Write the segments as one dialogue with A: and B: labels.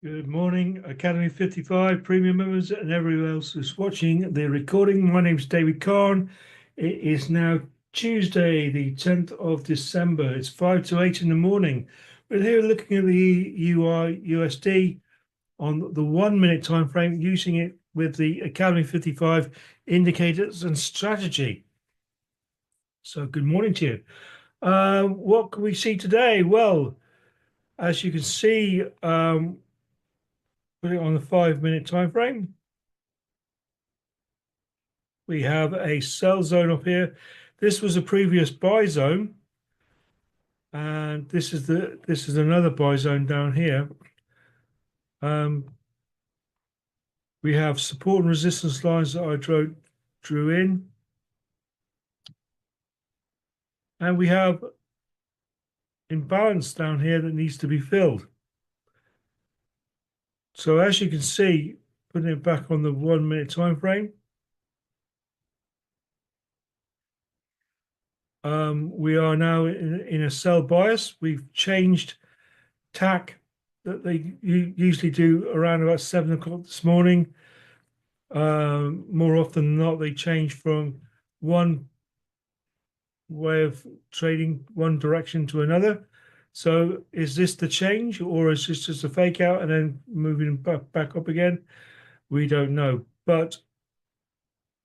A: Good morning, Academy 55 premium members and everyone else who's watching the recording. My name is David Kahn. It is now Tuesday, the 10th of December. It's 5 to 8 in the morning. We're here looking at the USD on the 1 minute time frame, using it with the Academy 55 indicators and strategy. So good morning to you. What can we see today? Well, as you can see, put it on the 5 minute time frame. We have a sell zone up here. This was a previous buy zone, and this is another buy zone down here. We have support and resistance lines that I drew in, and we have imbalance down here that needs to be filled. So as you can see, putting it back on the 1 minute time frame, we are now in a sell bias. We've changed tack that they usually do around about 7 o'clock this morning. More often than not, they change from one way of trading, one direction to another. So is this the change, or is this just a fake out and then moving back up again? We don't know. But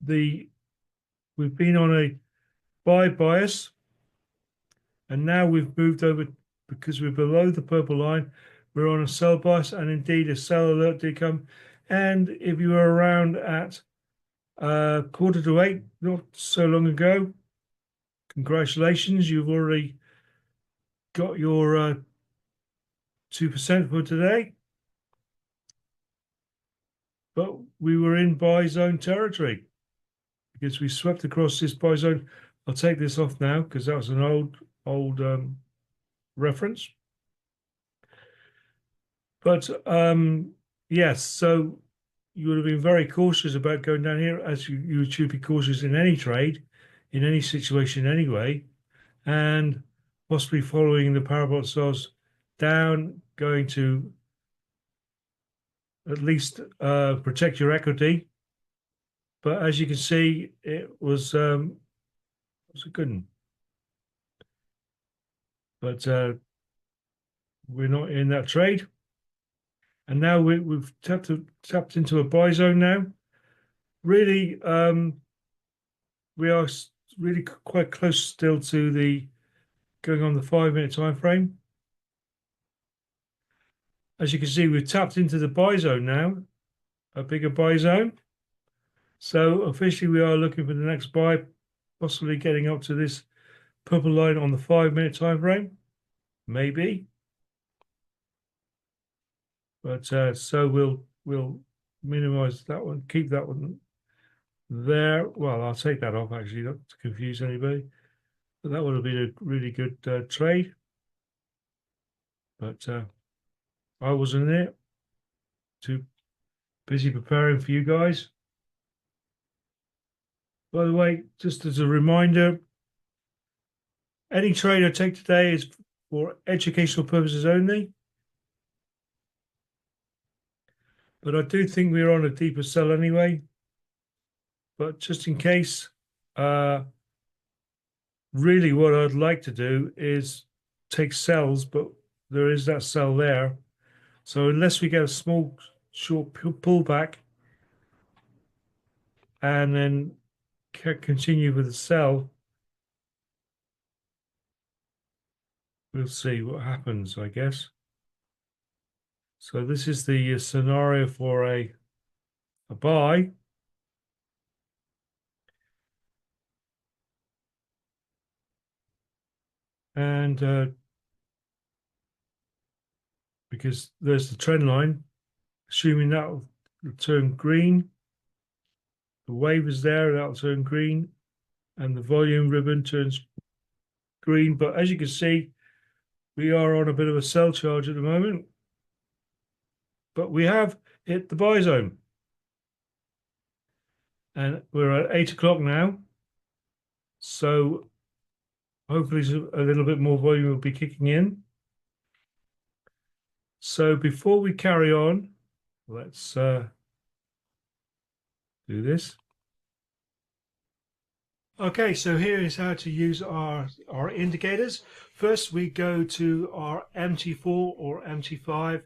A: we've been on a buy bias, and now we've moved over because we're below the purple line. We're on a sell bias, and indeed a sell alert did come. And if you were around at 7:45, not so long ago, congratulations, you've already got your 2% for today. But we were in buy zone territory because we swept across this buy zone. I'll take this off now because that was an old reference. But yes, so you would have been very cautious about going down here, as you should be cautious in any trade, in any situation anyway, and possibly following the parabolic stars down, going to at least protect your equity. But as you can see, it was a good one. But we're not in that trade. And now we've tapped into a buy zone now. Really, we are really quite close still to the going on the 5 minute time frame. As you can see, we've tapped into the buy zone now, a bigger buy zone. So officially, we are looking for the next buy, possibly getting up to this purple line on the 5 minute time frame, maybe. But so we'll minimize that one, keep that one there. Well, I'll take that off actually, not to confuse anybody. But that would have been a really good trade. But I wasn't in it. Too busy preparing for you guys. By the way, just as a reminder, any trade I take today is for educational purposes only. But I do think we're on a deeper sell anyway. But just in case, really what I'd like to do is take sells, but there is that sell there. So unless we get a small short pullback and then continue with the sell, we'll see what happens, I guess. So this is the scenario for a buy. And because there's the trend line, assuming that will turn green, the wave is there, that'll turn green, and the volume ribbon turns green. But as you can see, we are on a bit of a sell charge at the moment, but we have hit the buy zone. And we're at 8 o'clock now. So hopefully a little bit more volume will be kicking in. So before we carry on, let's do this. Okay, so here is how to use our indicators. First, we go to our MT4 or MT5.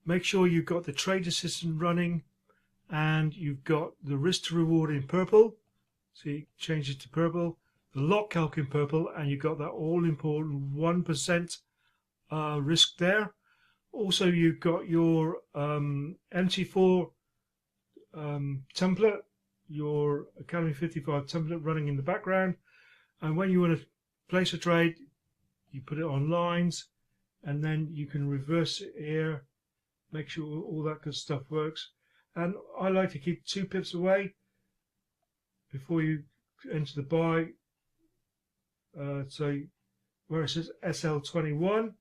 A: Make sure you've got the trade assistant running and you've got the risk to reward in purple. So you change it to purple, the lock calc in purple, and you've got that all important 1% risk there. Also, you've got your MT4 template, your Academy 55 template running in the background, and when you want to place a trade, you put it on lines, and then you can reverse it here, make sure all that good stuff works. And I like to keep 2 pips away before you enter the buy. So where it says SL21,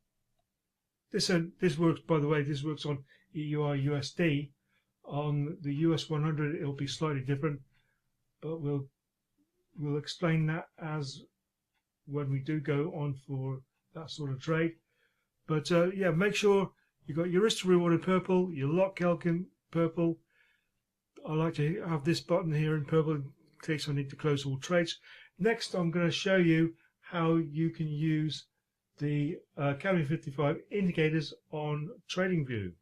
A: this works, by the way, this works on EUR USD. On the US 100 it'll be slightly different, but we'll explain that as when we do go on for that sort of trade. But yeah, make sure you've got your risk to reward in purple, your lock calc in purple. I like to have this button here in purple in case I need to close all trades. Next, I'm going to show you how you can use the Academy 55 indicators on TradingView.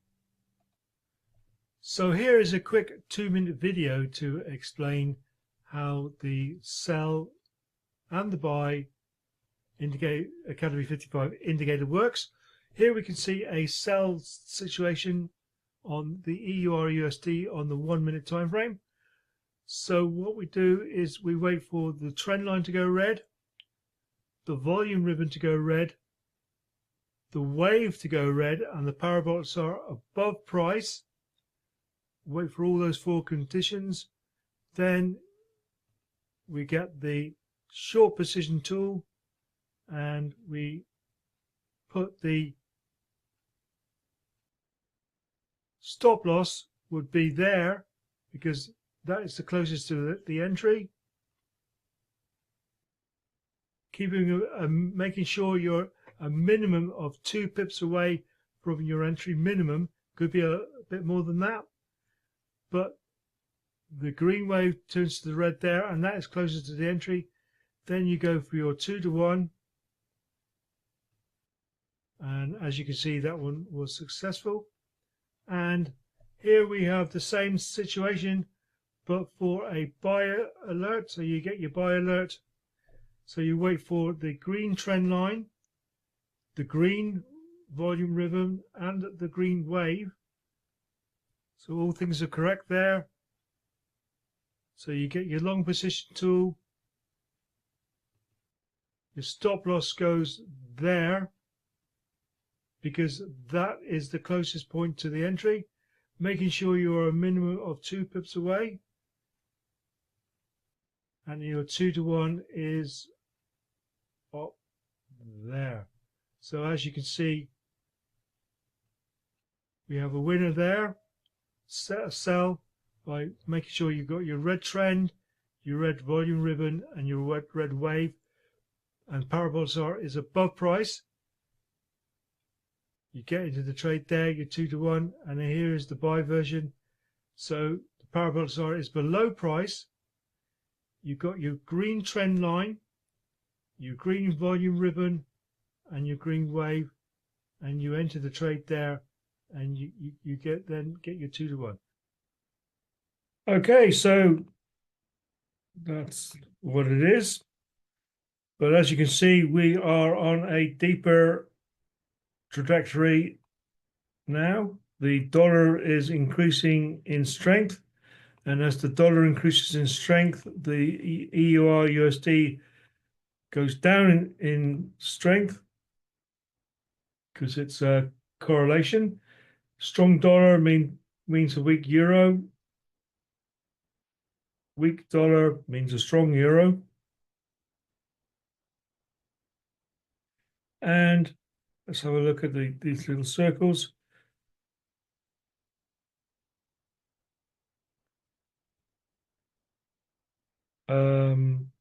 A: So here is a quick 2-minute video to explain how the sell and the buy Academy 55 indicator works. Here we can see a sell situation on the EUR USD on the 1-minute time frame. So what we do is we wait for the trend line to go red, the volume ribbon to go red, the wave to go red, and the parabolics are above price. Wait for all those 4 conditions. Then we get the short position tool and we put the stop loss would be there because that is the closest to the entry. Making sure you're a minimum of 2 pips away from your entry minimum. Could be a bit more than that, but the green wave turns to the red there, and that is closer to the entry. Then you go for your 2-to-1, and as you can see, that one was successful. And here we have the same situation, but for a buyer alert. So you get your buy alert. So you wait for the green trend line, the green volume ribbon, and the green wave. So all things are correct there. So you get your long position tool. Your stop loss goes there because that is the closest point to the entry. Making sure you are a minimum of 2 pips away. And your 2-to-1 is up there. So as you can see, we have a winner there. Set a sell by making sure you've got your red trend, your red volume ribbon, and your red wave. And Parabolic is above price. You get into the trade there, your 2-to-1, and then here is the buy version. So the Parabolic is below price. You've got your green trend line, your green volume ribbon, and your green wave, and you enter the trade there, and you get your 2-to-1. Okay, so that's what it is. But as you can see, we are on a deeper trajectory now. The dollar is increasing in strength, and as the dollar increases in strength, the EUR USD goes down in strength because it's a correlation. Strong dollar means a weak euro. Weak dollar means a strong euro. And let's have a look at these little circles.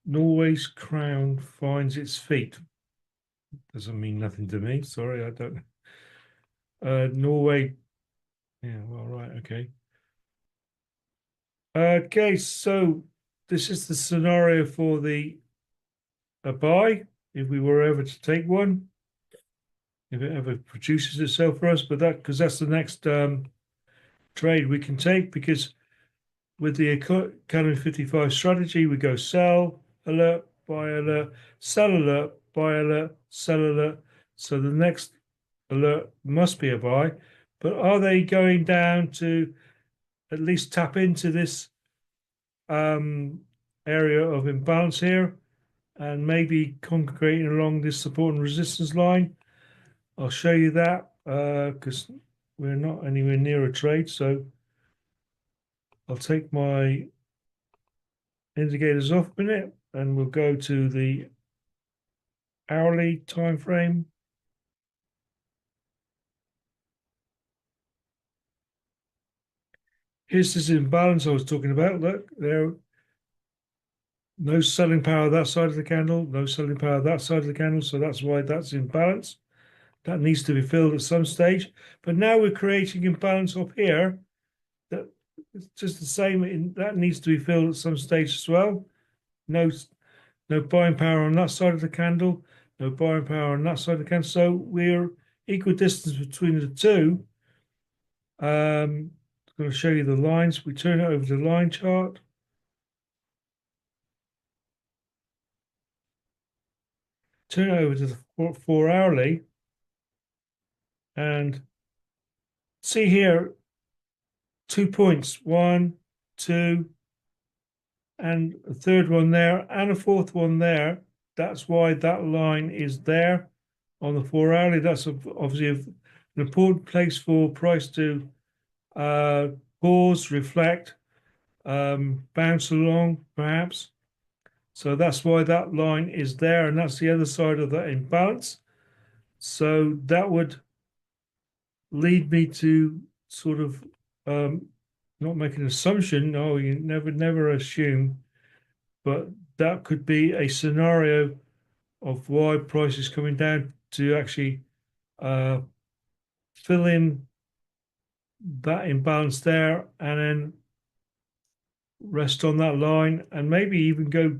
A: Norway's crown finds its feet. Doesn't mean nothing to me. Sorry, I don't know. Norway. Yeah, well, right, okay. Okay, so this is the scenario for the a buy, if we were ever to take one, if it ever produces itself for us. But that because that's the next trade we can take, because with the Academy 55 strategy, we go sell alert, buy alert, sell alert, buy alert, sell alert. So the next alert must be a buy. But are they going down to at least tap into this um, area of imbalance here and maybe congregating along this support and resistance line? I'll show you that because we're not anywhere near a trade. So I'll take my indicators off a minute and we'll go to the hourly time frame. Here's this imbalance I was talking about. Look, there, no selling power that side of the candle, no selling power that side of the candle. So that's why that's imbalance. That needs to be filled at some stage. But now we're creating imbalance up here. That it's just the same. That needs to be filled at some stage as well. No, no buying power on that side of the candle. No buying power on that side of the candle. So we're equal distance between the two. I'm going to show you the lines. We turn it over to the line chart. Turn it over to the 4 hourly and see here 2 points, 1, 2, and a third one there, and a fourth one there. That's why that line is there on the 4 hourly. That's obviously an important place for price to pause, reflect, bounce along, perhaps. So that's why that line is there, and that's the other side of that imbalance. So that would lead me to sort of not make an assumption. No, you never assume, but that could be a scenario of why price is coming down to actually uh, fill in that imbalance there and then rest on that line and maybe even go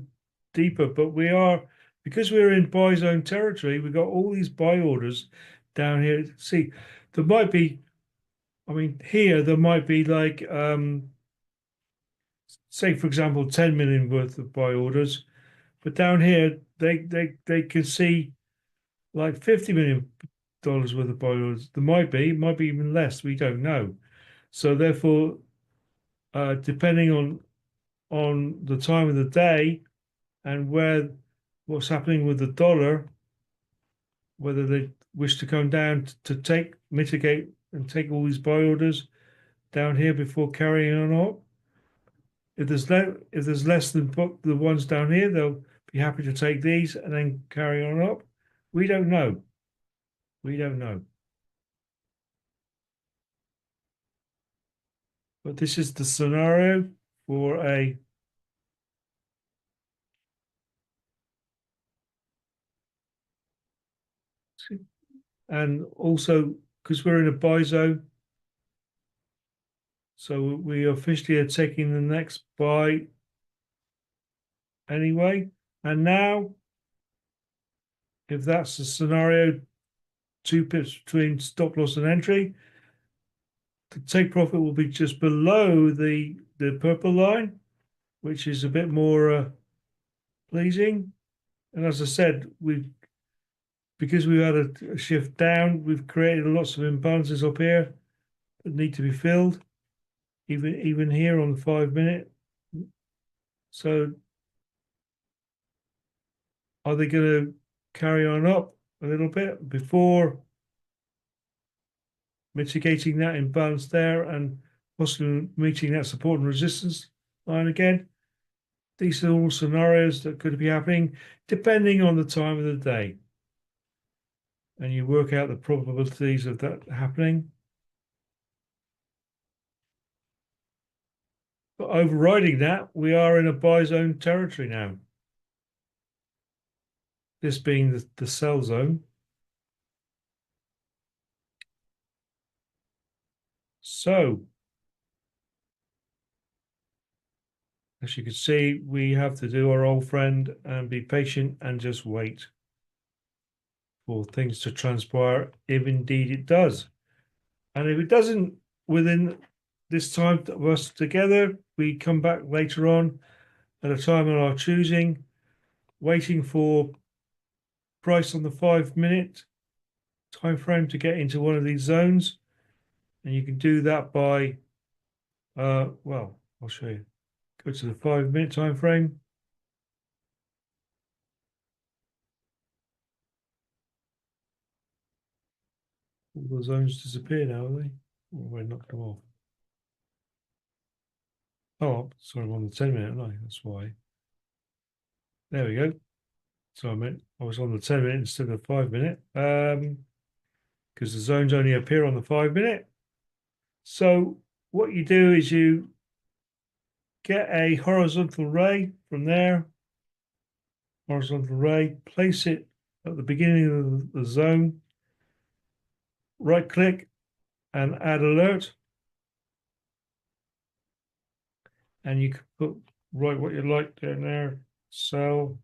A: deeper. But we are, because we're in buy zone territory, we've got all these buy orders down here. See, there might be, I mean, here there might be like say for example 10 million worth of buy orders, but down here they can see like $50 million worth of buy orders. There might be even less. We don't know. So therefore, depending on the time of the day and what's happening with the dollar, whether they wish to come down to mitigate and take all these buy orders down here before carrying on up. If there's less than the ones down here, they'll be happy to take these and then carry on up. We don't know. We don't know. But this is the scenario for a and also because we're in a buy zone, so we officially are taking the next buy anyway. And now, if that's the scenario, 2 pips between stop loss and entry, the take profit will be just below the purple line, which is a bit more pleasing. And as I said, because we've had a shift down, we've created lots of imbalances up here that need to be filled, even here on the 5 minute. So are they going to carry on up a little bit before mitigating that imbalance there and possibly meeting that support and resistance line again? These are all scenarios that could be happening depending on the time of the day. And you work out the probabilities of that happening. But overriding that, we are in a buy zone territory now. This being the sell zone. So, as you can see, we have to do our old friend and be patient and just wait for things to transpire, if indeed it does. And if it doesn't within this time of us together, we come back later on at a time of our choosing, waiting for price on the 5 minute time frame to get into one of these zones. And you can do that by, well, I'll show you. Go to the 5 minute time frame. All the zones disappear now, are they? Or we knocked them off. Oh, sorry, I'm on the 10 minute line. That's why. There we go. So I was on the 10 minute instead of 5 minute. Because the zones only appear on the 5 minute. So what you do is you get a horizontal ray from there, horizontal ray, place it at the beginning of the zone, right click and add alert. And you can write what you like down there, cell,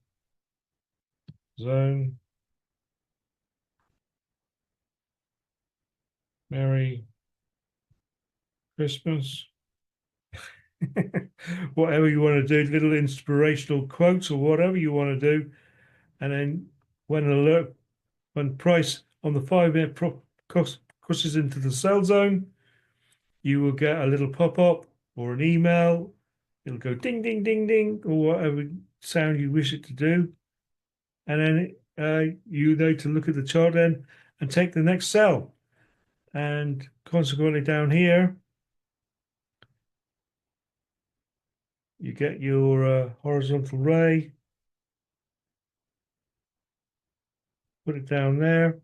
A: zone, Merry Christmas. Whatever you want to do, little inspirational quotes or whatever you want to do. And then when price on the 5 minute crosses into the sell zone, you will get a little pop-up or an email. It'll go ding, ding, ding, ding, or whatever sound you wish it to do. And then you know to look at the chart then and take the next sell. And consequently down here, you get your horizontal ray, put it down there,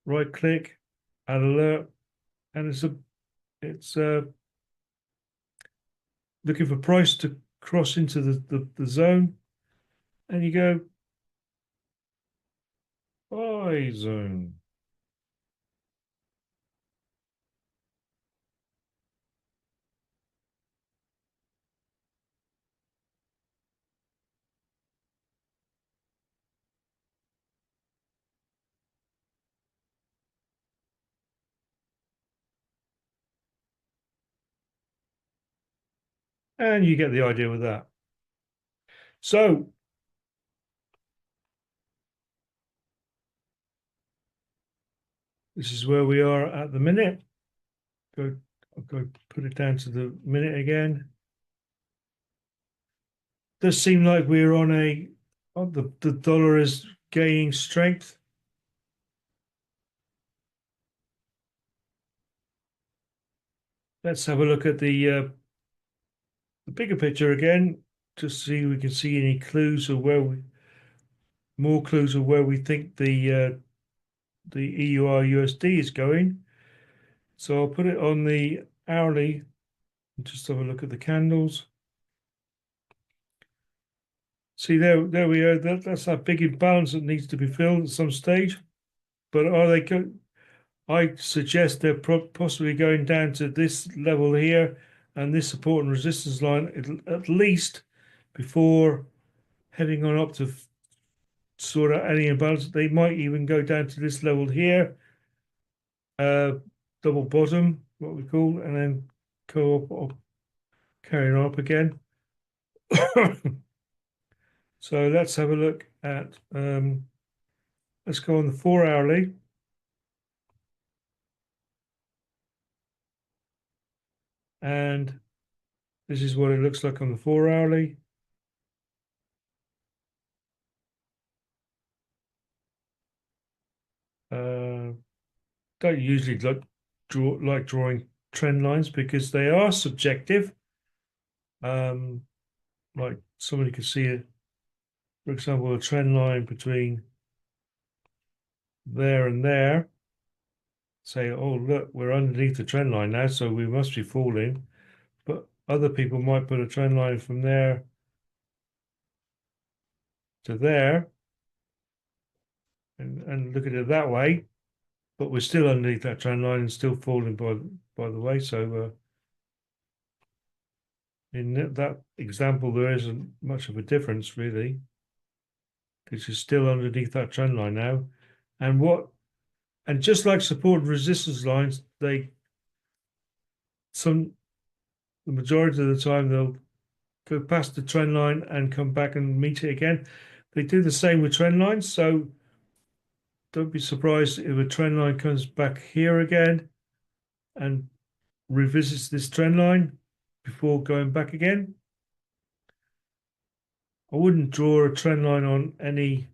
A: right click, add alert, and it's looking for price to cross into the zone, and you go buy zone. And you get the idea with that. So this is where we are at the minute. I'll go put it down to the minute again. Does seem like we're on the dollar is gaining strength. Let's have a look at the bigger picture again to see if we can see any clues of more clues of where we think the EUR USD is going. So I'll put it on the hourly and just have a look at the candles. See there we are. That's that big imbalance that needs to be filled at some stage. But are they I suggest they're possibly going down to this level here and this support and resistance line at least before heading on up to sort out any imbalance. They might even go down to this level here, double bottom, what we call, and then go up, carry on up again. So let's have a look at, let's go on the 4 hourly. And this is what it looks like on the 4 hourly. Don't usually like drawing trend lines because they are subjective. Like somebody could see it, for example, a trend line between there and there. Say, oh look, we're underneath the trend line now, so we must be falling. But other people might put a trend line from there to there and look at it that way. but we're still underneath that trend line and still falling by the way. So in that example, there isn't much of a difference really, because you're still underneath that trend line now. And just like support and resistance lines, the majority of the time they'll go past the trend line and come back and meet it again. They do the same with trend lines, so don't be surprised if a trend line comes back here again and revisits this trend line before going back again. I wouldn't draw a trend line on anything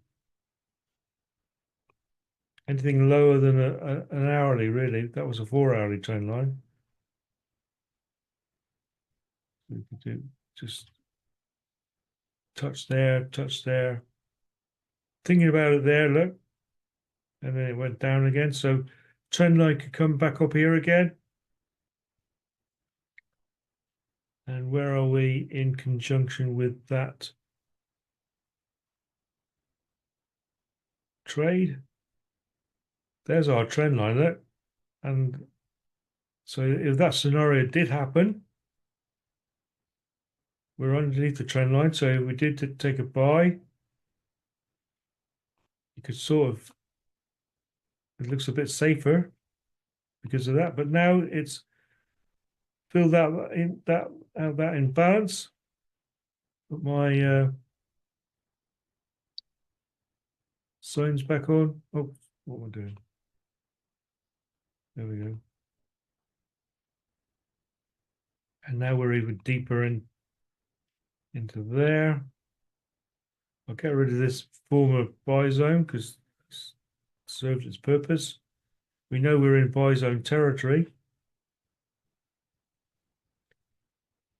A: lower than an hourly, really. That was a 4-hourly trend line. We could do just touch there, thinking about it there, look, and then it went down again. So trend line could come back up here again. And where are we in conjunction with that trade? There's our trend line, look. And so if that scenario did happen, we're underneath the trend line. So if we did take a buy, you could sort of, it looks a bit safer because of that. But now it's filled out that imbalance. Put my signs back on. Oh, what am I doing? There we go. And now we're even deeper into there. I'll get rid of this former buy zone because it's served its purpose. We know we're in buy zone territory.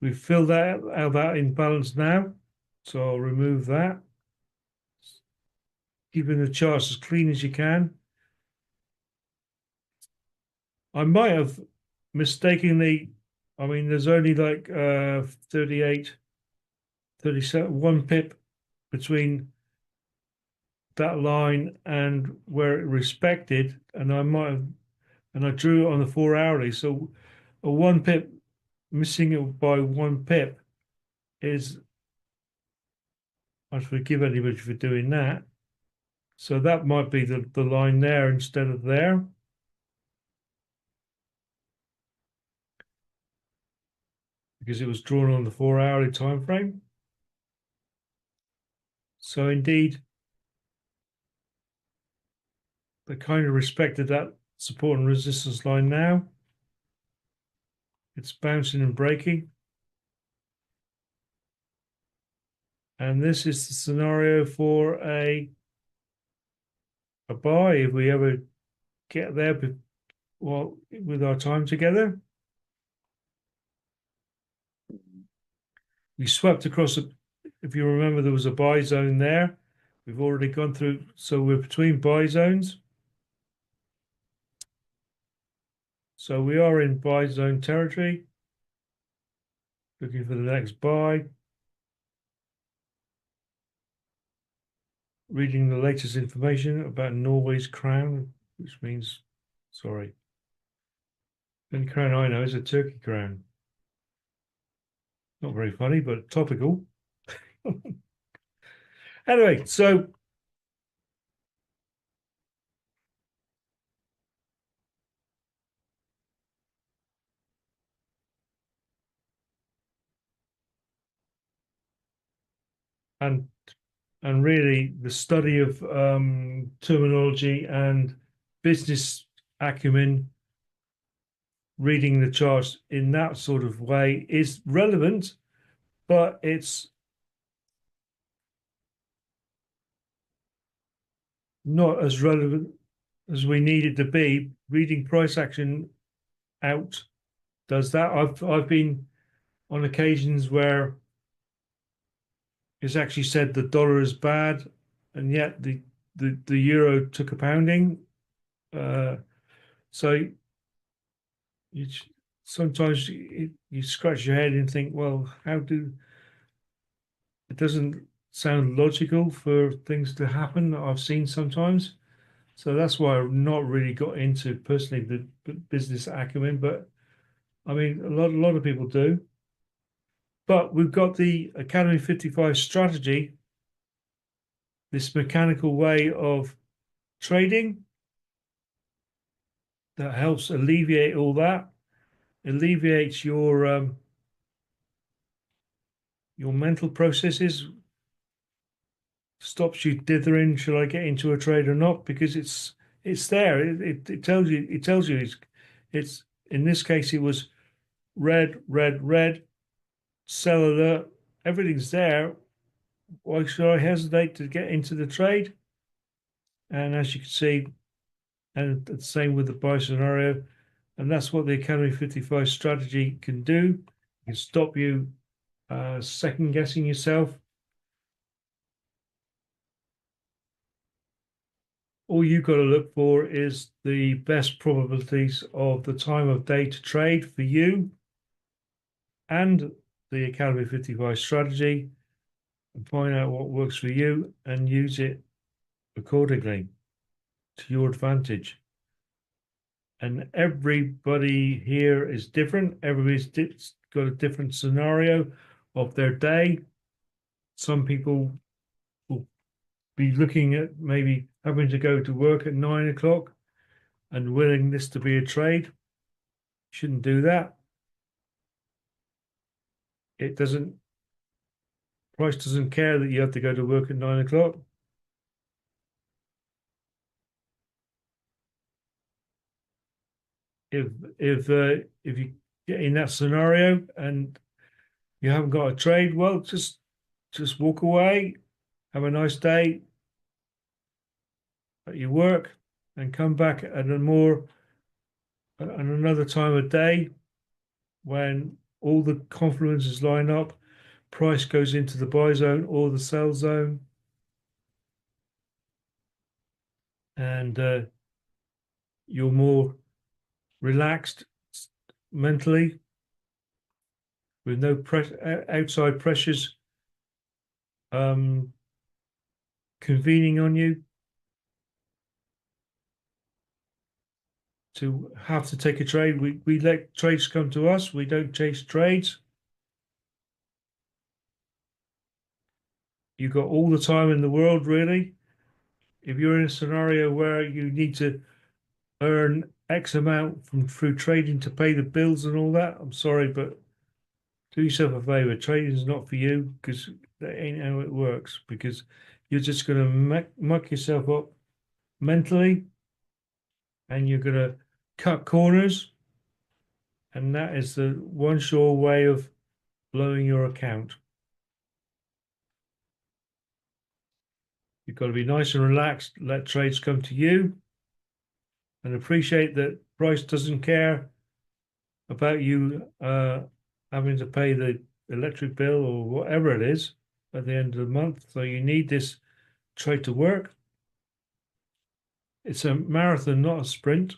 A: We've filled out that imbalance now, so I'll remove that. Keeping the charts as clean as you can. I might have mistakenly, I mean, there's only like 38, 37, 1 pip between that line and where it respected, and I might have, and I drew it on the 4-hourly. So a 1 pip, missing it by 1 pip is, I forgive anybody for doing that. So that might be the line there instead of there. Because it was drawn on the 4-hourly time frame. So indeed, they kind of respected that support and resistance line now. It's bouncing and breaking. And this is the scenario for a buy if we ever get there, well, with our time together. We swept across, if you remember, there was a buy zone there. We've already gone through, so we're between buy zones. So we are in buy zone territory. Looking for the next buy. Reading the latest information about Norway's crown, which means, sorry, the only crown I know is a turkey crown. Not very funny, but topical. Anyway, so and really the study of terminology and business acumen, reading the charts in that sort of way is relevant, but it's not as relevant as we need it to be. Reading price action out does that. I've been on occasions where it's actually said the dollar is bad, and yet the euro took a pounding. So you sometimes you scratch your head and think, well, how do it doesn't sound logical for things to happen that I've seen sometimes. So that's why I've not really got into personally the business acumen, but I mean, a lot of people do. But we've got the Academy 55 strategy, this mechanical way of trading that helps alleviate all that, alleviates your mental processes, stops you dithering, should I get into a trade or not? Because it's there. It tells you it's in this case it was red, red, red, sell alert, everything's there. Why should I hesitate to get into the trade? And as you can see, and the same with the buy scenario, and that's what the Academy 55 strategy can do. It can stop you second guessing yourself. All you've got to look for is the best probabilities of the time of day to trade for you and the Academy 55 strategy, and find out what works for you and use it accordingly to your advantage. And everybody here is different. Everybody's got a different scenario of their day. Some people will be looking at maybe having to go to work at 9 o'clock and willing this to be a trade. Shouldn't do that. It doesn't, price doesn't care that you have to go to work at 9 o'clock. If you get in that scenario and you haven't got a trade, well, just walk away, have a nice day at your work, and come back at another time of day when all the confluences line up, price goes into the buy zone or the sell zone, and you're more relaxed mentally with no outside pressures convening on you to have to take a trade. We let trades come to us. We don't chase trades. You've got all the time in the world, really. If you're in a scenario where you need to earn X amount from through trading to pay the bills and all that, I'm sorry, but do yourself a favor. Trading is not for you because that ain't how it works. Because you're just going to muck yourself up mentally, and you're going to cut corners, and that is the one sure way of blowing your account. You've got to be nice and relaxed, let trades come to you, and appreciate that price doesn't care about you having to pay the electric bill or whatever it is at the end of the month. So you need this trade to work. It's a marathon, not a sprint.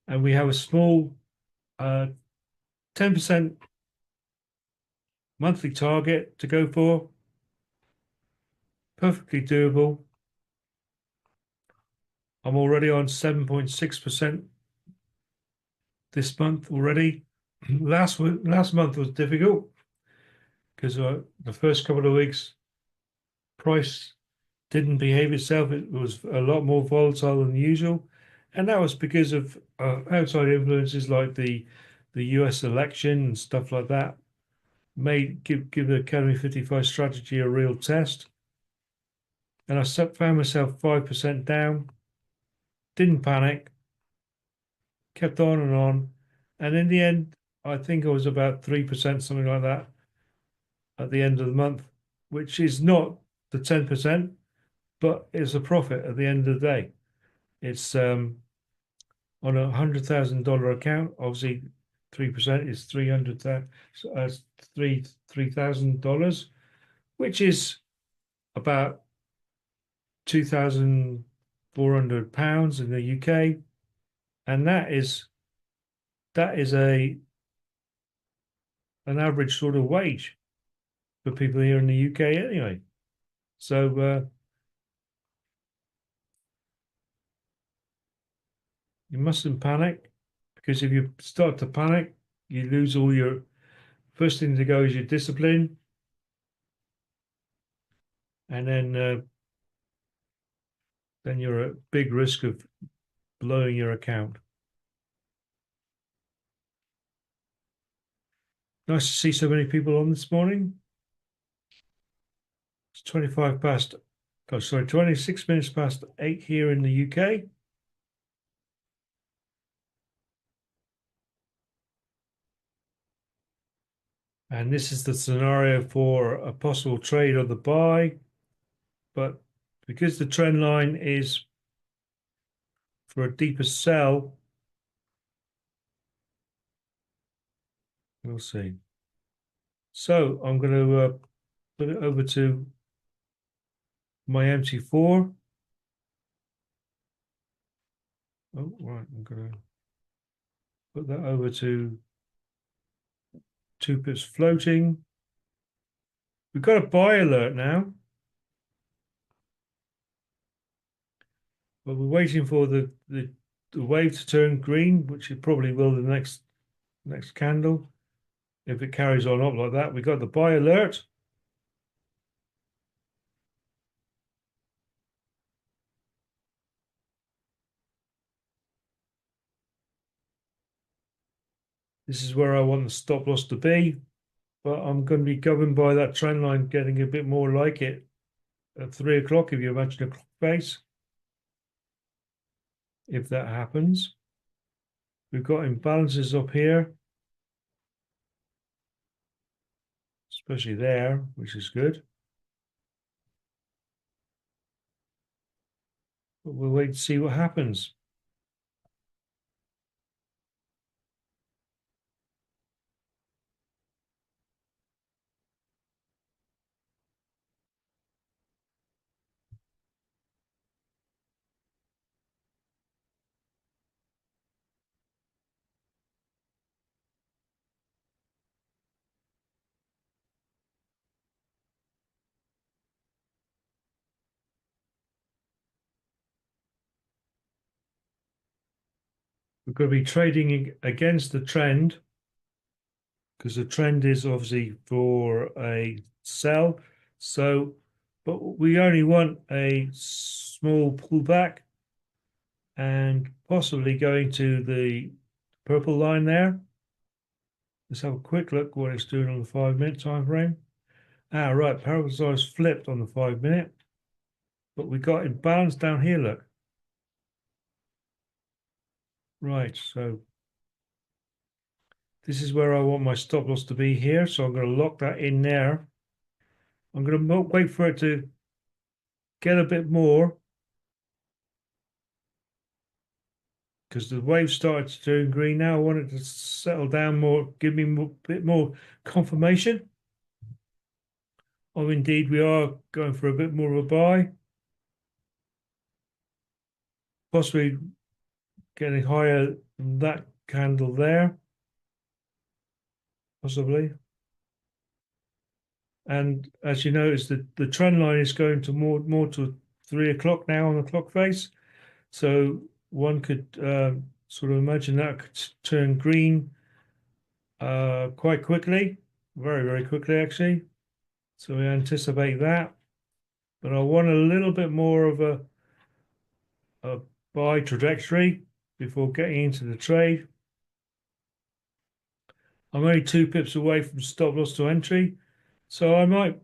A: And we have a small 10% monthly target to go for. Perfectly doable. I'm already on 7.6% this month already. Last month was difficult because the first couple of weeks price didn't behave itself. It was a lot more volatile than usual, and that was because of outside influences like the US election and stuff like that. Made give the Academy 55 strategy a real test, and I found myself 5% down. Didn't panic, kept on, and in the end, I think I was about 3%, something like that, at the end of the month, which is not the 10%, but it's a profit at the end of the day. It's on $100,000 account. Obviously, 3% is 300,000, $3,000, which is about £2,400 in the UK, and that is an average sort of wage for people here in the UK anyway. So You mustn't panic, because if you start to panic, you lose all your, first thing to go is your discipline, and then you're at big risk of blowing your account. Nice to see so many people on this morning. It's 25 past, oh, sorry, 26 minutes past 8 here in the UK. And this is the scenario for a possible trade on the buy. But because the trend line is for a deeper sell, we'll see. So I'm going to put it over to my MT4. Oh, right. I'm going to put that over to 2 pips floating. We've got a buy alert now, but we're waiting for the wave to turn green, which it probably will the next candle. If it carries on up like that, we got the buy alert. This is where I want the stop loss to be, but I'm going to be governed by that trend line getting a bit more like it at 3 o'clock, if you imagine a clock face. If that happens, we've got imbalances up here, especially there, which is good. But we'll wait to see what happens. We're going to be trading against the trend, because the trend is obviously for a sell. So, but we only want a small pullback and possibly going to the purple line there. Let's have a quick look what it's doing on the 5-minute time frame. Ah, right, parallel size flipped on the 5-minute, but we got imbalance down here, look. Right, so this is where I want my stop loss to be here, so I'm going to lock that in there. I'm going to wait for it to get a bit more, because the wave started to turn green now. I want it to settle down more, give me a bit more confirmation. Oh, indeed, we are going for a bit more of a buy. Possibly getting higher than that candle there. Possibly. And as you notice, the trend line is going to more to 3 o'clock now on the clock face. So one could sort of imagine that could turn green quite quickly, very, very quickly, actually. So we anticipate that. But I want a little bit more of a buy trajectory before getting into the trade. I'm only 2 pips away from stop loss to entry. So I might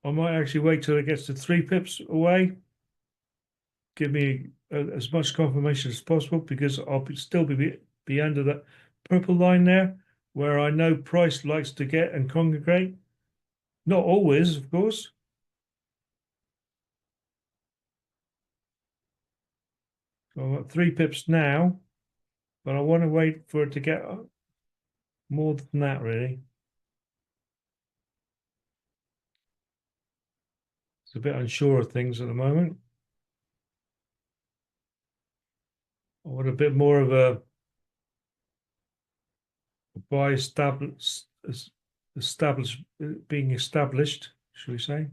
A: actually wait till it gets to 3 pips away. Give me as much confirmation as possible, because I'll still be under that purple line there, where I know price likes to get and congregate. Not always, of course. So I'm at 3 pips now, but I want to wait for it to get more than that, really. It's a bit unsure of things at the moment. I want a bit more of a buy being established, shall we say,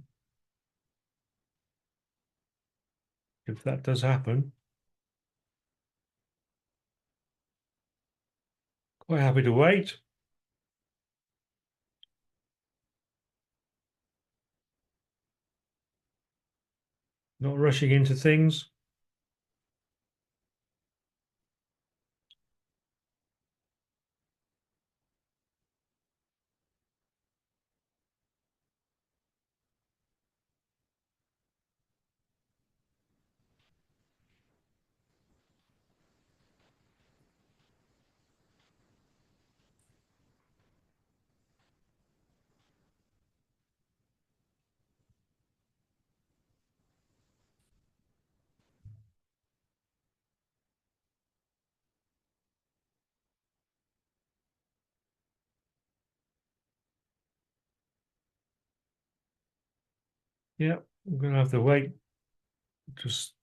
A: if that does happen. Quite happy to wait. Not rushing into things. Yeah, we're going to have to wait. Just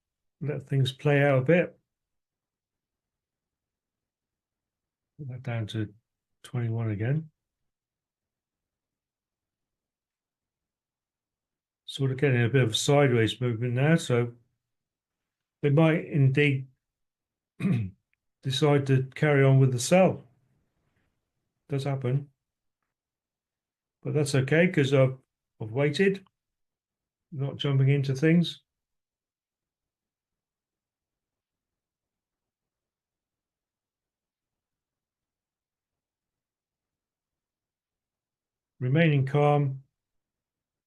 A: let things play out a bit. Put that down to 21 again. Sort of getting a bit of sideways movement now, so they might indeed decide to carry on with the sell. Does happen, but that's okay because I've waited, not jumping into things. Remaining calm.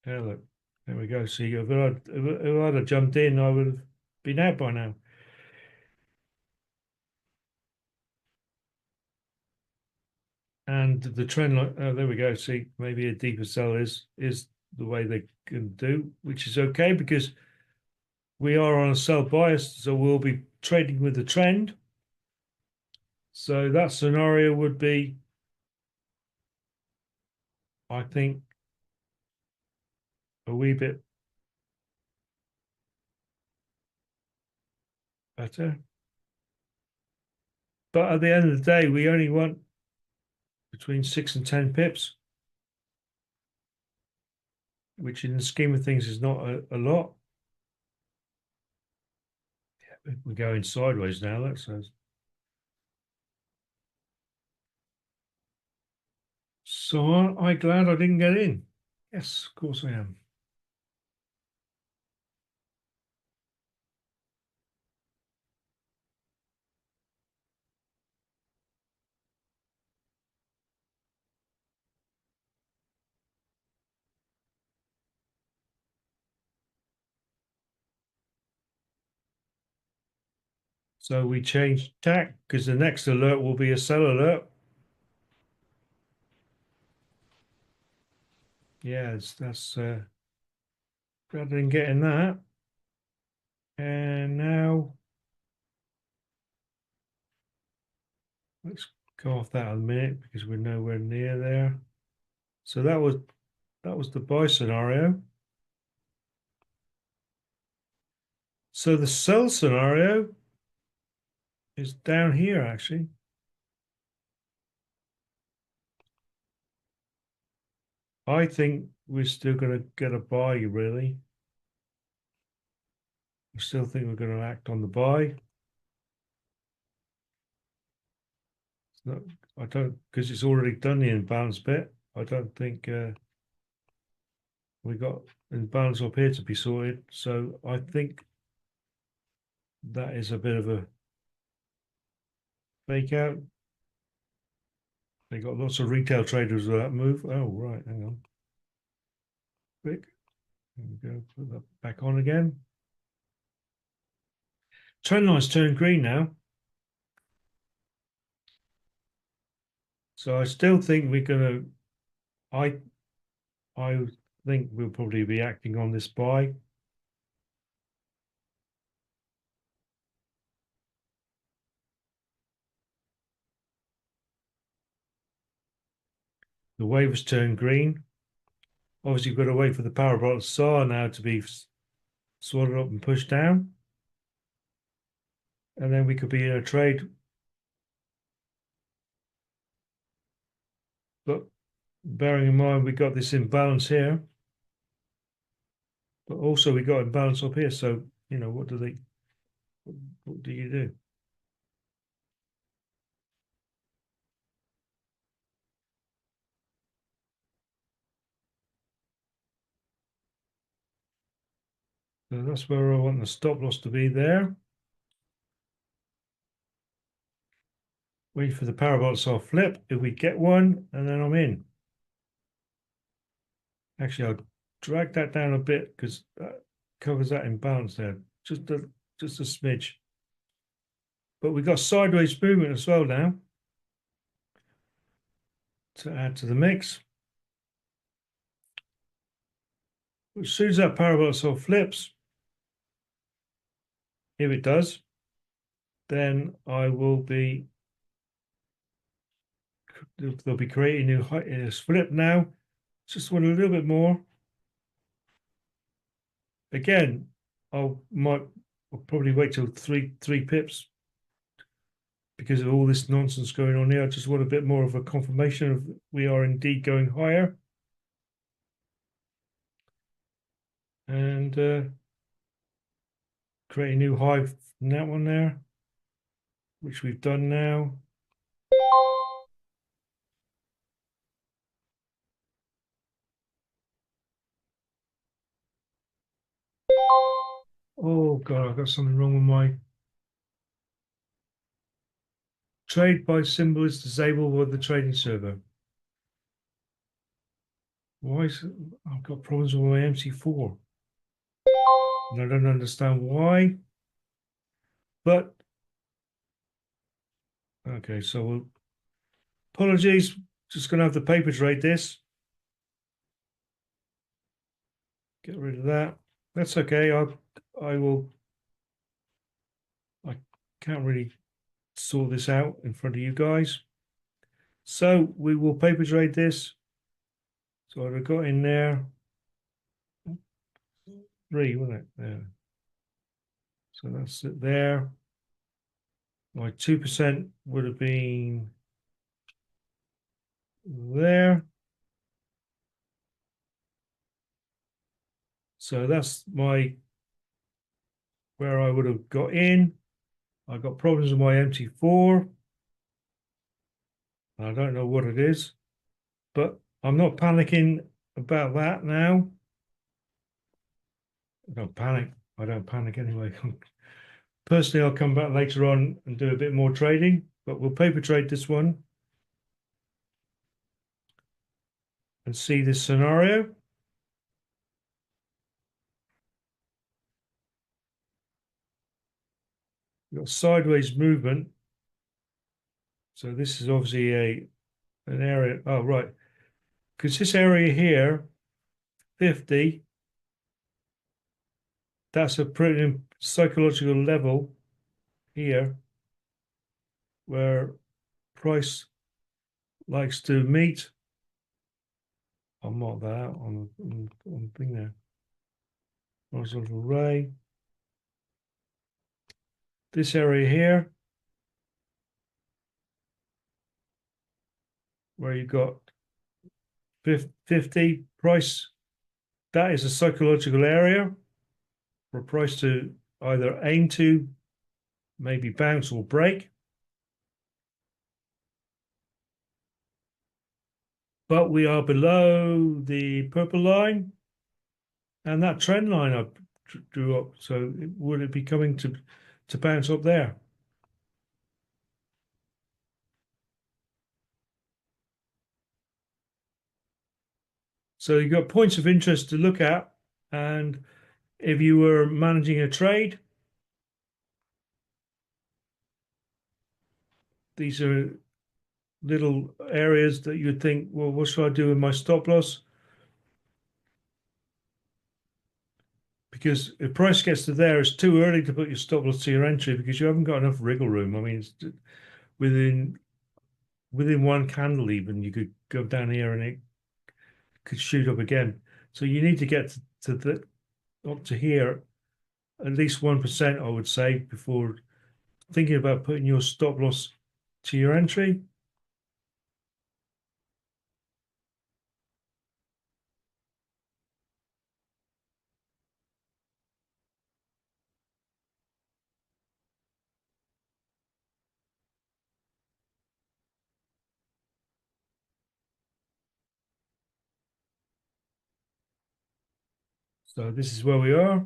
A: Yeah, look, there we go. See, if I'd have jumped in, I would have been out by now. And the trend line, oh, there we go. See, maybe a deeper sell is the way they can do, which is okay because we are on a sell bias, so we'll be trading with the trend. So that scenario would be, I think, a wee bit better. But at the end of the day, we only want between 6 and 10 pips, which in the scheme of things is not a lot. Yeah, we're going sideways now. That says. So am I glad I didn't get in? Yes, of course I am. So we changed tack because the next alert will be a sell alert. Yeah, that's glad I didn't get in that. And now let's go off that a minute because we're nowhere near there. So that was the buy scenario. So the sell scenario is down here actually. I think we're still going to get a buy, really. I still think we're going to act on the buy. Not, I don't, because it's already done the imbalance bit. I don't think we got imbalance up here to be sorted. So I think that is a bit of a fake out. They got lots of retail traders with that move. Oh, right. Hang on. Quick. There we go. Put that back on again. Trend line's turned green now. So I still think we're going to, I think we'll probably be acting on this buy. The wave has turned green. Obviously, you've got to wait for the parabolic SAR now to be swallowed up and pushed down. And then we could be in a trade. But bearing in mind, we got this imbalance here. But also we got imbalance up here. So, what do you do? that's where I want the stop loss to be there. Wait for the parabolic soft flip if we get one, and then I'm in. Actually, I'll drag that down a bit because that covers that imbalance there. Just a smidge. But we got sideways movement as well now to add to the mix. As soon as that parabolic soft flips, if it does, then I will be, they'll be creating new height. It's flipped now. Just want a little bit more. Again, I'll probably wait till three pips because of all this nonsense going on here. I just want a bit more of a confirmation of we are indeed going higher. And create a new high from that one there, which we've done now. Oh God, I've got something wrong with my trade by symbol is disabled with the trading server. Why is it, I've got problems with my MC4. And I don't understand why. But okay, so apologies, just gonna have to paper trade this. Get rid of that. That's okay. I will. I can't really sort this out in front of you guys. So we will paper trade this. So I've got in there 3, wasn't it? Yeah. So that's it there. My 2% would have been there. So that's my where I would have got in. I got problems with my MT4. I don't know what it is, but I'm not panicking about that now. I don't panic. I don't panic anyway. Personally, I'll come back later on and do a bit more trading, but we'll paper trade this one and see this scenario. We've got sideways movement. So this is obviously an area. Oh, right. Because this area here, 50, that's a pretty psychological level here where price likes to meet. I'll mark that out on the thing there. Horizontal ray. This area here, where you got 50 price, that is a psychological area for price to either aim to, maybe bounce or break. But we are below the purple line and that trend line I drew up. So would it be coming to bounce up there? So you've got points of interest to look at. And if you were managing a trade, these are little areas that you'd think, well, what should I do with my stop loss? Because if price gets to there, it's too early to put your stop loss to your entry because you haven't got enough wriggle room. I mean, it's within one candle even, you could go down here and it could shoot up again. So you need to get to the up to here at least 1%, I would say, before thinking about putting your stop loss to your entry. So this is where we are.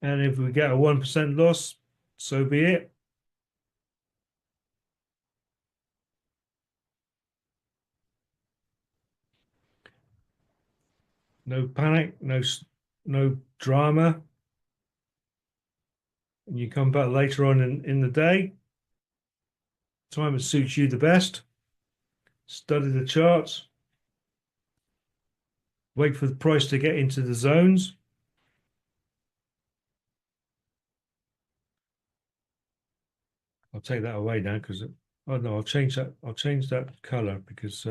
A: And if we get a 1% loss, so be it. No panic, no drama. And you come back later on in the day, time that suits you the best. Study the charts. Wait for the price to get into the zones. I'll take that away now because oh no, I'll change that. I'll change that color because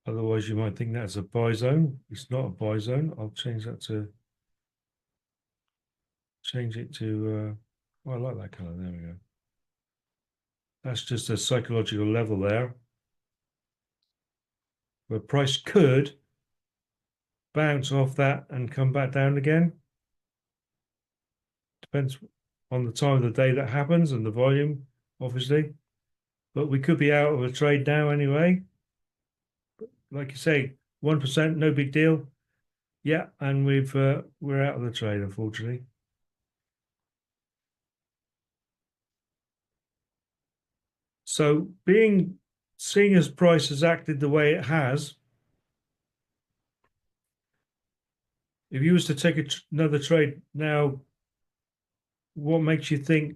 A: otherwise you might think that's a buy zone. It's not a buy zone. I'll change that to change it to oh, I like that color. There we go. That's just a psychological level there. Where price could bounce off that and come back down again. Depends on the time of the day that happens and the volume, obviously. But we could be out of a trade now anyway. Like you say, 1%, no big deal. Yeah, and we're out of the trade, unfortunately. So seeing as price has acted the way it has, if you was to take another trade now, what makes you think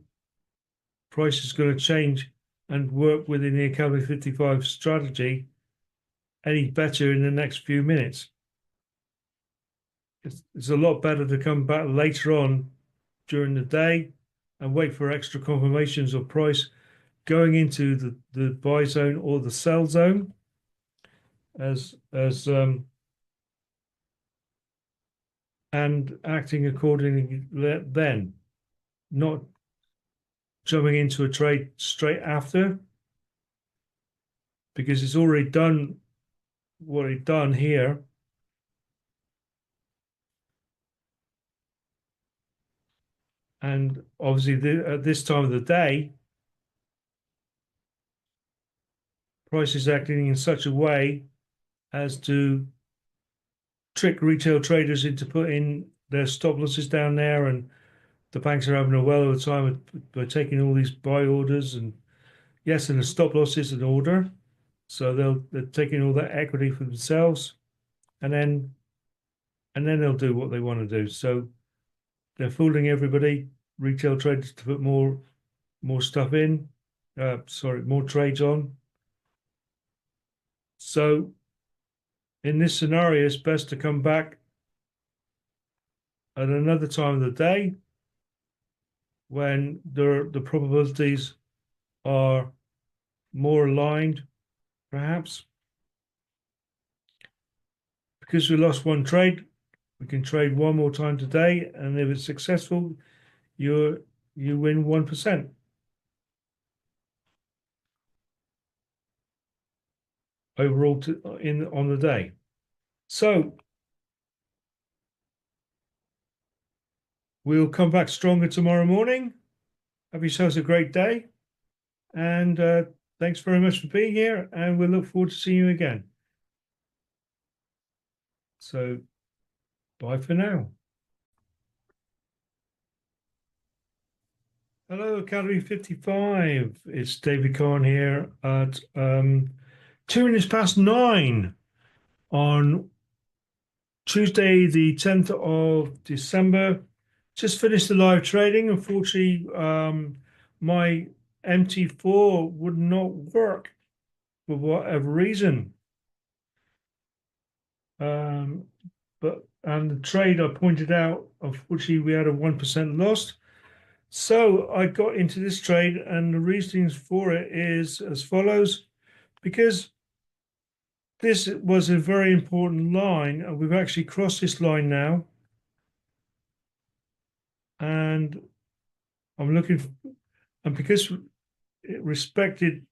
A: price is going to change and work within the Academy 55 strategy any better in the next few minutes? It's a lot better to come back later on during the day and wait for extra confirmations of price going into the buy zone or the sell zone as and acting accordingly then, not jumping into a trade straight after because it's already done what it done here. And obviously at this time of the day, price is acting in such a way as to trick retail traders into putting their stop losses down there, and the banks are having a well of a time by taking all these buy orders. And yes, and the stop loss is an order, so they're taking all that equity for themselves, and then they'll do what they want to do. So they're fooling everybody, retail traders, to put more stuff in, more trades on. So in this scenario, it's best to come back at another time of the day when the probabilities are more aligned, perhaps. Because we lost one trade, we can trade one more time today, and if it's successful, you win 1% overall on the day. So we'll come back stronger tomorrow morning. Have yourselves a great day, and thanks very much for being here, and we'll look forward to seeing you again. So bye for now. Hello, Academy 55. It's David Kahn here at 2 minutes past 9 on Tuesday, the 10th of December. Just finished the live trading. Unfortunately, my MT4 would not work for whatever reason. And the trade I pointed out, unfortunately, we had a 1% loss. So I got into this trade, and the reasons for it is as follows. Because this was a very important line, and we've actually crossed this line now. And I'm looking for, and because it respected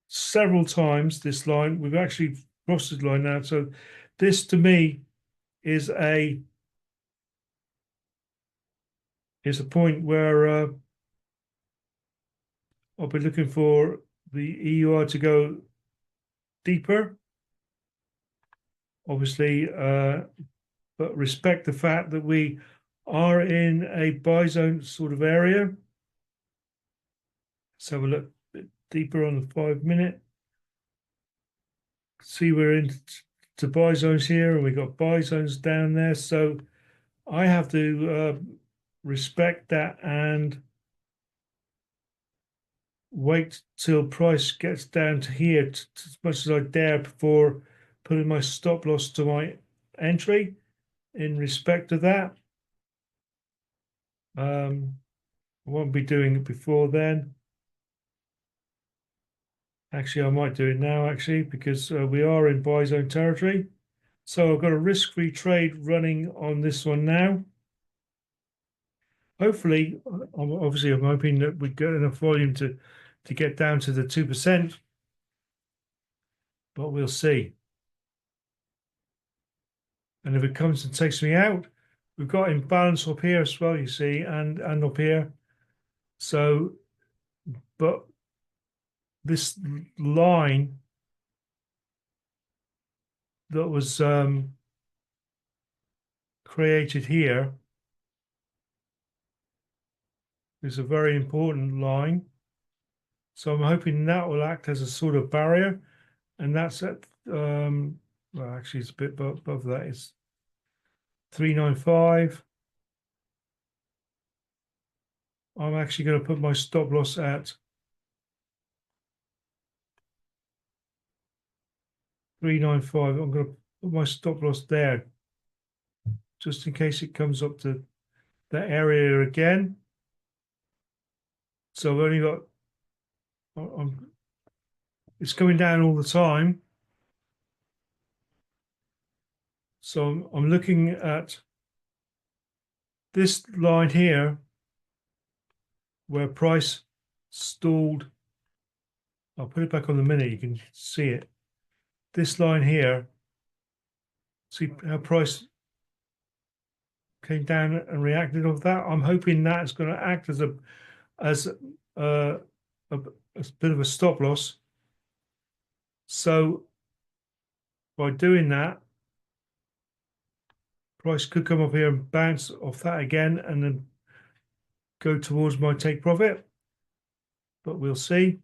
A: several times this line, we've actually crossed this line now. So this to me is a point where I'll be looking for the EUR to go deeper. Obviously, but respect the fact that we are in a buy zone sort of area. Let's have a look a bit deeper on the 5 minute. See, we're into buy zones here, and we've got buy zones down there. So I have to respect that and wait till price gets down to here as much as I dare before putting my stop loss to my entry in respect of that. I won't be doing it before then. Actually, I might do it now, actually, because we are in buy zone territory. So I've got a risk-free trade running on this one now. Hopefully, I'm hoping that we get enough volume to get down to the 2%, but we'll see. And if it comes and takes me out, we've got imbalance up here as well, you see, and up here. So, but this line that was created here is a very important line. So I'm hoping that will act as a sort of barrier, and that's at well, actually it's a bit above that. It's 395. I'm actually going to put my stop loss at 395. I'm going to put my stop loss there just in case it comes up to that area again. So I've only got, it's coming down all the time. So I'm looking at this line here where price stalled. I'll put it back on the minute, you can see it. This line here, see how price came down and reacted off that. I'm hoping that's going to act as a bit of a stop loss. So by doing that, price could come up here and bounce off that again and then go towards my take profit, but we'll see.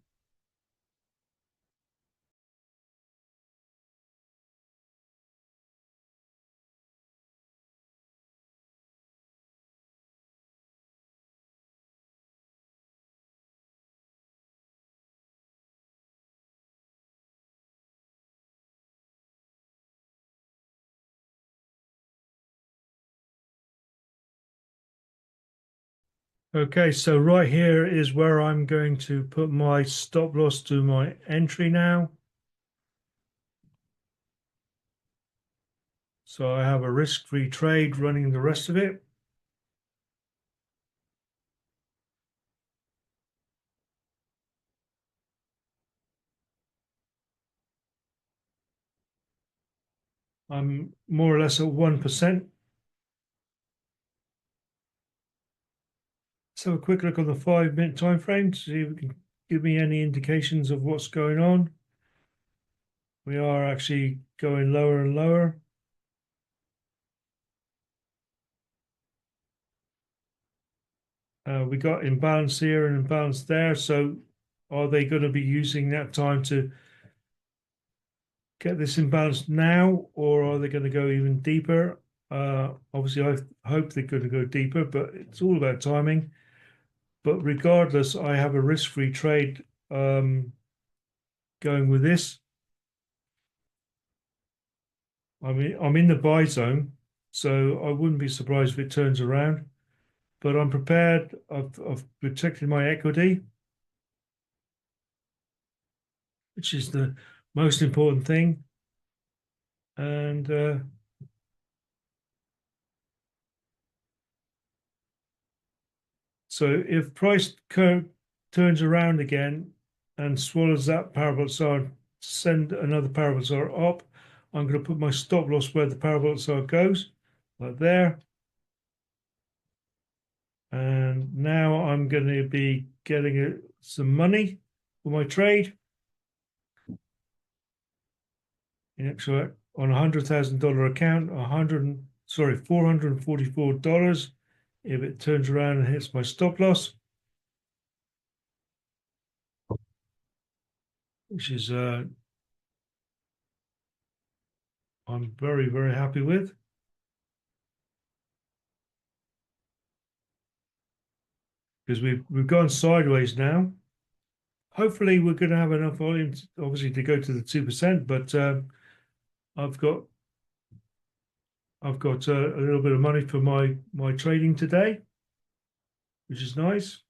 A: Okay, so right here is where I'm going to put my stop loss to my entry now. So I have a risk-free trade running the rest of it. I'm more or less at 1%. Let's have a quick look on the 5 minute time frame to see if it can give me any indications of what's going on. We are actually going lower and lower. We got imbalance here and imbalance there. So are they going to be using that time to get this imbalance now, or are they going to go even deeper? Obviously, I hope they're going to go deeper, but it's all about timing. But regardless, I have a risk-free trade going with this. I'm in the buy zone, so I wouldn't be surprised if it turns around. But I'm prepared. I've protected my equity, which is the most important thing. And so if price turns around again and swallows that parabolic SAR, send another parabolic SAR up, I'm going to put my stop loss where the parabolic SAR goes, like there. And now I'm going to be getting some money for my trade. In actual, on a $100,000 account, 100 sorry, $444 if it turns around and hits my stop loss, which is I'm very, very happy with. Because we've gone sideways now. Hopefully we're going to have enough volume obviously to go to the 2%, but I've got a little bit of money for my trading today, which is nice.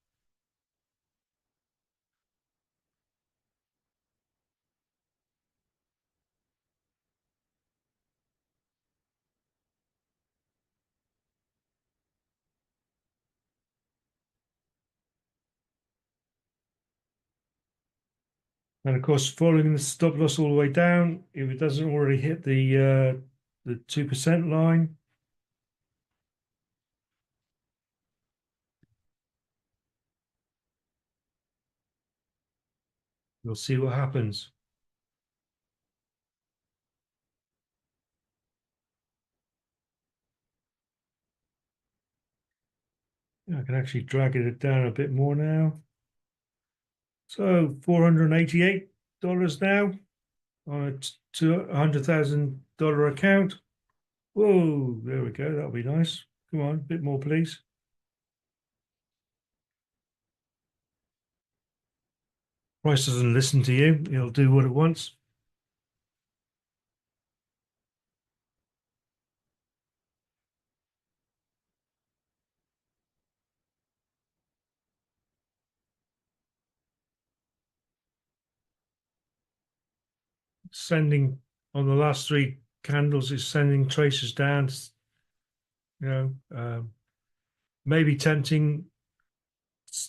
A: And of course, following the stop loss all the way down, if it doesn't already hit the 2% line, we'll see what happens. I can actually drag it down a bit more now. So $488 now on a $200,000 account. Whoa, there we go. That'll be nice. Come on, a bit more, please. Price doesn't listen to you. It'll do what it wants. Sending on the last three candles is sending traces down. You know, maybe tempting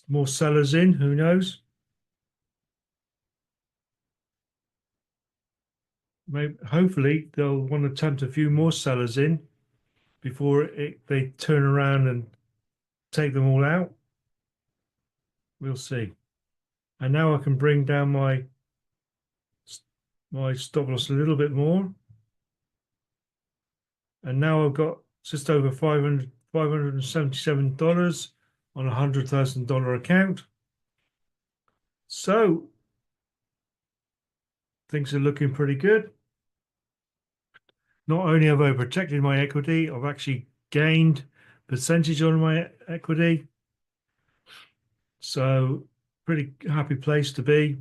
A: more sellers in. Who knows? Maybe, hopefully, they'll want to tempt a few more sellers in before they turn around and take them all out. We'll see. And now I can bring down my stop loss a little bit more. And now I've got just over $577 on a $100,000 account. So things are looking pretty good. Not only have I protected my equity, I've actually gained percentage on my equity. So pretty happy place to be.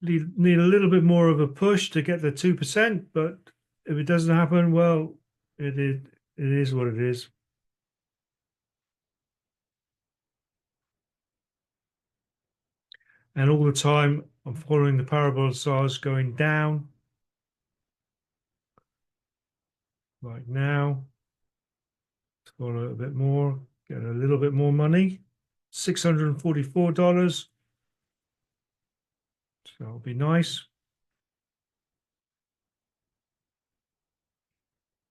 A: Need a little bit more of a push to get the 2%, but if it doesn't happen, well, it is what it is. And all the time I'm following the parabolic stars going down. Right now, let's follow it a bit more, get a little bit more money. $644. So that'll be nice.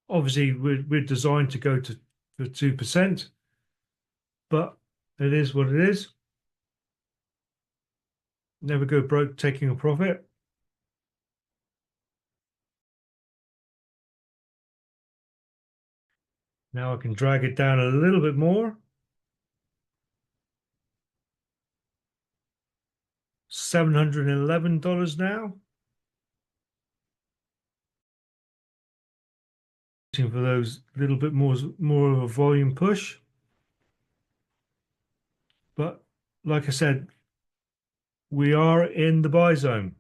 A: Obviously, we're designed to go to 2%, but it is what it is. Never go broke taking a profit. Now I can drag it down a little bit more. $711 now. Waiting for those little bit more of a volume push. But like I said, we are in the buy zone.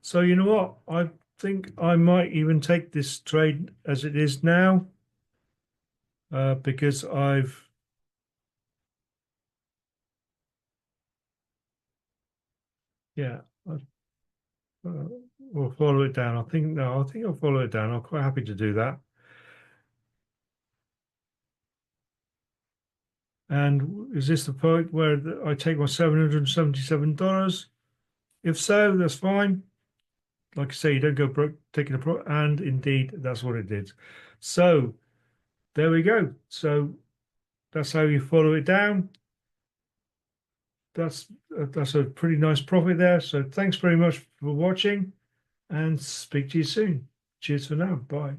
A: So you know what? I think I might even take this trade as it is now, because yeah, we'll follow it down. I think I'll follow it down. I'm quite happy to do that. And is this the point where I take my $777? If so, that's fine. Like I say, you don't go broke taking a pro, and indeed, that's what it did. So there we go. So that's how you follow it down. That's a pretty nice profit there. So thanks very much for watching. and speak to you soon. Cheers for now. Bye.